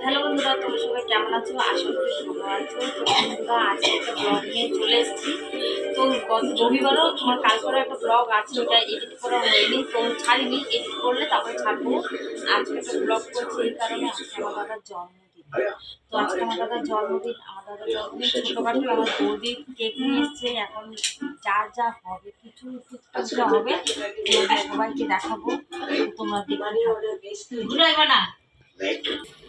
Hello বন্ধুরা, তোমরা সবাই কেমন আছো? আশা করি ভালো আছো। তো বন্ধুরা, আজকে একটা ব্লগ নিয়ে চলে এসেছি। তো গত রবিবারও তোমার কালকেরও একটা ব্লগ আছে, ওটা এডিট করা হয়নি, তো ছাড়িনি। এডিট করলে তারপরে ছাড়বো। আজকে একটা ব্লগ করছি এই কারণে, আজকে আমার দাদার জন্মদিন। তো আজকে আমার দাদার জন্মদিন, ছোটোখাটো আমার বৌদির কেক নিয়ে এসছে। এখন যা যা হবে, কিছু টুকটাক যা হবে তোমাদের সবাইকে দেখাবো, তোমরা দেখবে না।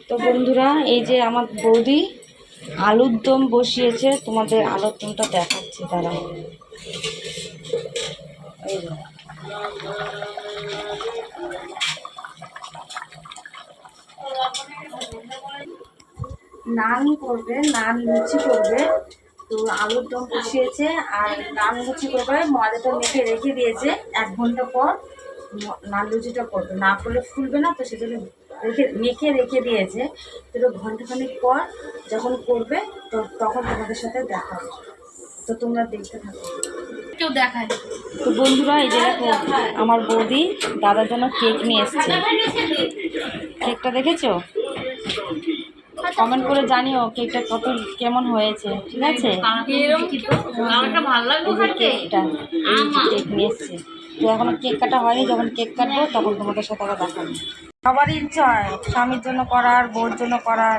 তো বন্ধুরা, এই যে আমার বৌদি আলুর দম বসিয়েছে, তোমাদের আলুর দমটা দেখাচ্ছি তারা। এই যে নান করবে, নান লুচি করবে। তো আলুর দম বসিয়েছে আর নান লুচি করবে। ময়দাটা মেখে রেখে দিয়েছে, 1 ঘন্টা পর নান লুচিটা করবে। না করলে ফুলবে না, তো সেজন্য মেখে রেখে দিয়েছে। তো ঘন্টাখানেক পর যখন করবে তো তখন তোমাদের সাথে দেখা হবে। তো তোমরা দেখতে থাকো, কেউ দেখায়। তো বন্ধুরা, এই যে দেখো আমার বৌদি দাদার জন্য কেক নিয়ে এসছে। কেকটা দেখেছো? কমেন্ট করে জানিও কেকটা কেমন হয়েছে, ঠিক আছে? কেকটা কেক নিয়ে এসছে। তো এখনো কেক কাটা হয়নি, যখন কেক কাটবো তখন তোমাদের সাথে আবার দেখাবো। সবারই ইচ্ছা হয় স্বামীর জন্য করার, বউর জন্য করার।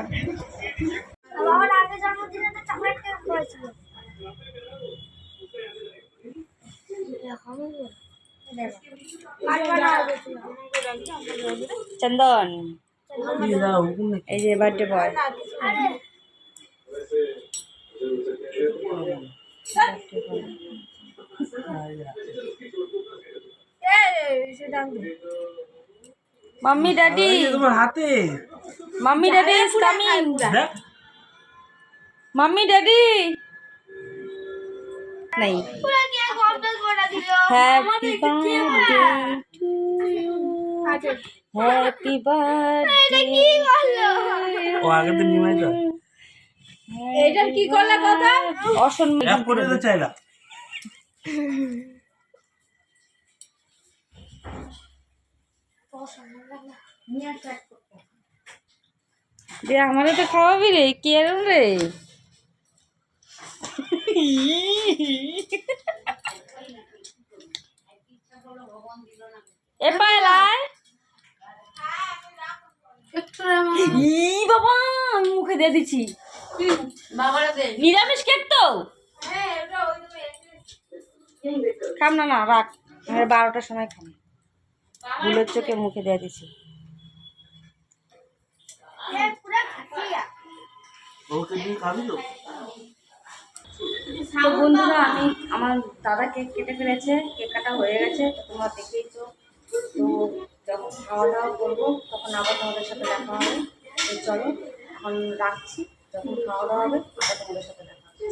চন্দন, এই যে বার্থডে বয়। মাম্মি ড্যাডি, তোমার হাতে mummy daddy is coming. Mummy daddy नहीं। Happy birthday to you, happy birthday. ও আগে তো নিমাই তো এটা কি করলা কথা অসম্মান করে তো চাইলা দে আমারে তো খাওয়াবি রে, কি এরম রে। বাবা আমি মুখে দিয়ে দিচ্ছি, নিরামিষ কেক তো খাম না, না রাখ, 12টার সময় খাম। ভুলের চোখে মুখে দিয়ে দিচ্ছি। তো বন্ধুরা, আমি আমার দাদা কেক কেটে ফেলেছে, কেক কাটা হয়ে গেছে, তো তোমরা দেখেইছো। তো যখন খাওয়া দাওয়া করবো তখন আবার তোমাদের সাথে দেখা হবে। তো চলো এখন রাখছি, যখন খাওয়া দাওয়া হবে তখন তোমাদের সাথে দেখা হবে।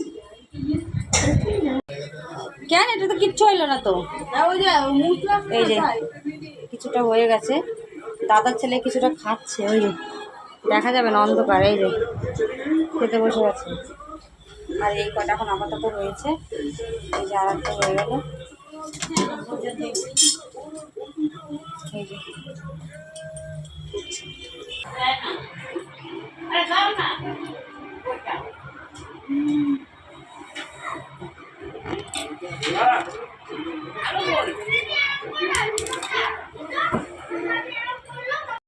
কেন, এটা তো কিচ্ছু হইলো না তো। এই যে কিছুটা হয়ে গেছে, দাদার ছেলে কিছুটা খাচ্ছে, ওই যে দেখা যাবে না অন্ধকার। এই যে খেতে বসে গেছে। আর এই কটা এখন আপাতত রয়েছে, এই যে আর একটা হয়ে গেল। এই যে